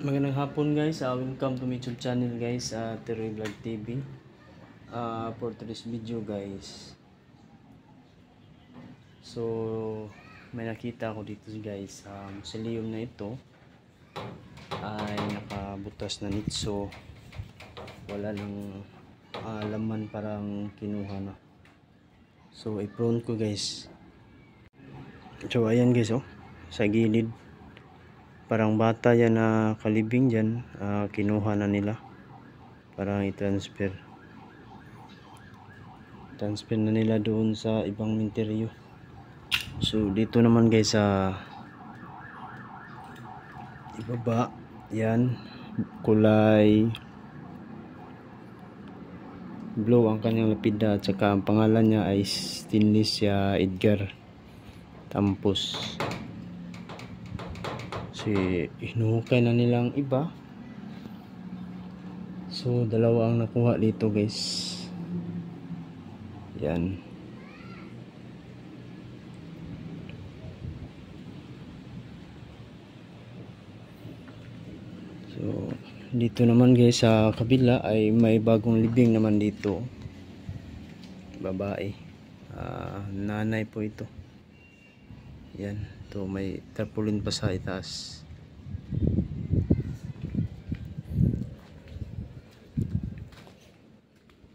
Magandang hapon guys, welcome to my YouTube channel guys, Teroy Vlog TV. For today's video guys, so may nakita ako dito guys, sa museum na ito ay nakabutas na nitso, wala nang laman, parang kinuha na. So i-prone ko guys. So ayan guys, sa gilid parang bata yan na kalibing dyan, kinuha na nila, parang i-transfer na nila doon sa ibang minteryo. So dito naman guys sa ibaba, yan kulay blue ang kanyang lapida, at saka ang pangalan niya ay Stainless Edgar Tampos. Hinuhukay na nilang iba. So dalawa ang nakuha dito guys. Yan. So dito naman guys sa kabila ay may bagong libing naman dito. Babae. Nanay po ito. Yan. Ito may tarpaulin pa sa itaas.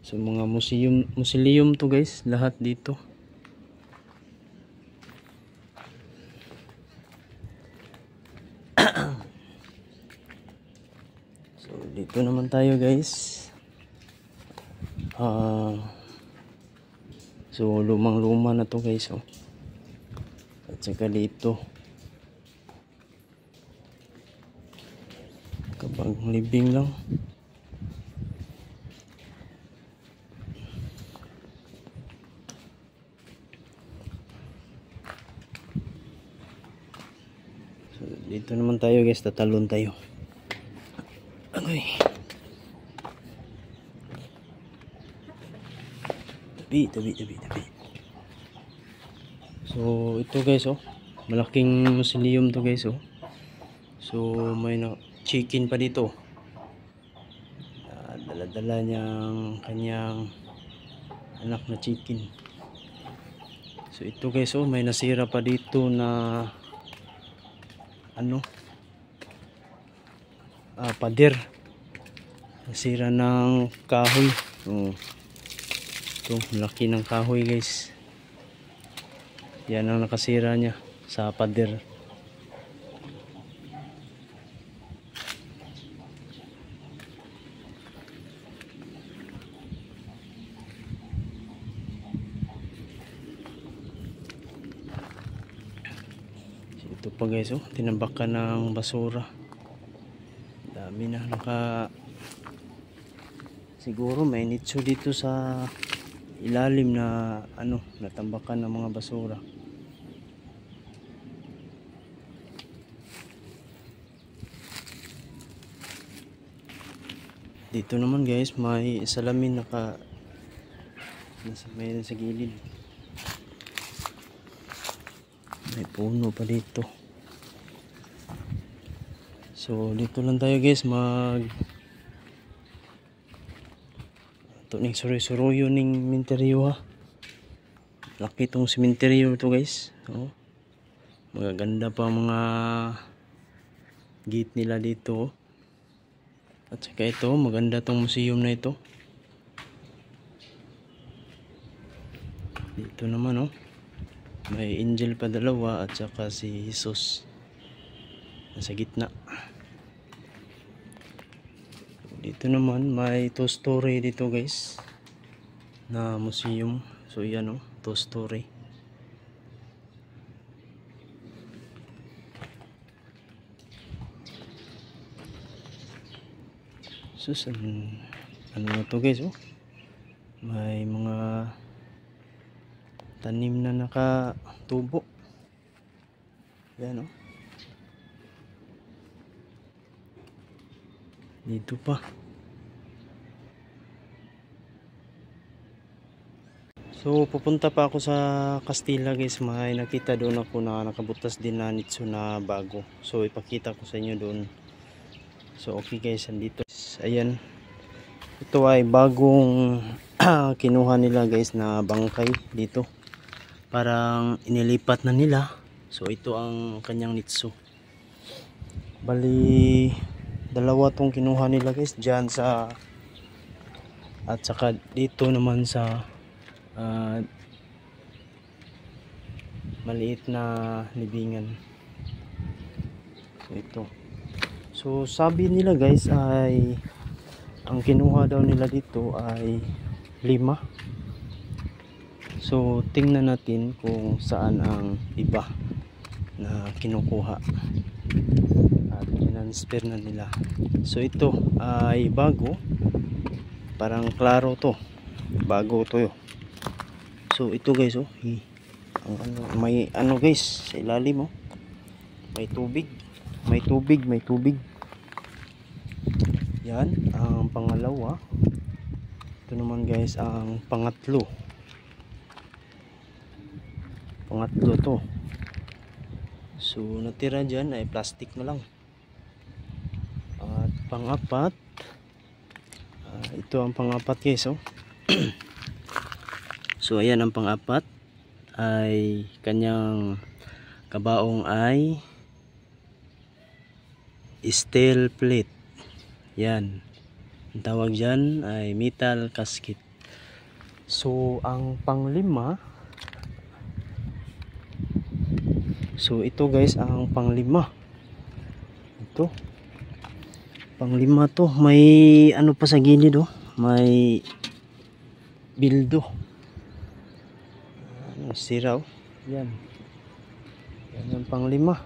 So mga museum to guys, lahat dito. So dito naman tayo guys. So lumang-luma na to guys, At saka dito kabang libing lang. So dito naman tayo guys, tatalon tayo. Agoy. Tabi. So ito guys, malaking museum to guys, So may chicken pa dito. Dala-dala niyang kanyang anak na chicken. So ito guys, may nasira pa dito na pader. Nasira ng kahoy. Ito, laki ng kahoy guys. Yan ang nakasira niya sa pader. Ito pa guys, tinambakan ng basura. Dami na siguro may nitso dito sa ilalim na natambakan ng mga basura. Dito naman guys, may salamin may sa gilid. May puno pa dito. So dito lang tayo guys, ning suroy-suroyo ning minteryo, laki tong simenteryo to guys. Magaganda pa mga gate nila dito. At saka ito, maganda tong museum na ito. Dito naman may angel pa dalawa, at saka si Jesus nasa gitna. Dito naman may 2 story dito guys na museum. So yan 2 story. So na to guys, may mga tanim na nakatubo. Yan dito pa. So pupunta pa ako sa Castilla guys, may nakita doon ako na nakabutas din na nitso na bago. So ipakita ko sa inyo doon So okay guys, andito. Ayan. Ito ay bagong kinuha nila guys na bangkay dito. Parang inilipat na nila. So ito ang kanyang nitso. Bali dalawa tong kinuha nila guys diyan sa, at saka dito naman sa maliit na libingan. So ito. So sabi nila guys ay ang kinuha daw nila dito ay 5. So tingnan natin kung saan ang iba na kinukuha at transfer na nila. So ito ay bago, parang klaro to, bago to yo. So ito guys, oh may ano guys sa ilalim, oh may tubig, may tubig. Yan ang pangalawa. Ito naman guys ang pangatlo to. So natira dyan ay plastic na lang. At pangapat, ito ang pangapat guys, oh. So ayan ang pangapat, ay kanyang kabaong ay steel plate. Yan, ang tawag dyan ay metal casket. So ang panglima, so ito guys ang panglima. Ito panglima to, may ano pa sa gilid, oh may bildo, siraw. Yan ang panglima.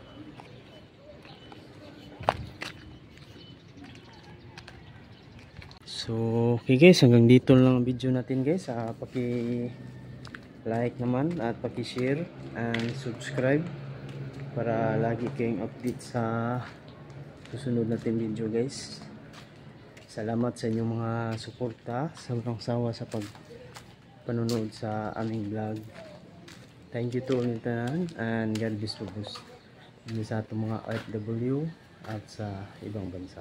So okay guys, hanggang dito lang ang video natin guys. Paki-like naman at paki-share and subscribe para lagi kayong update sa susunod natin video guys. Salamat sa inyong mga suporta, sobrang sawa sa panonood sa aming vlog. Thank you to all and God bless po sa atong mga OFW at sa ibang bansa.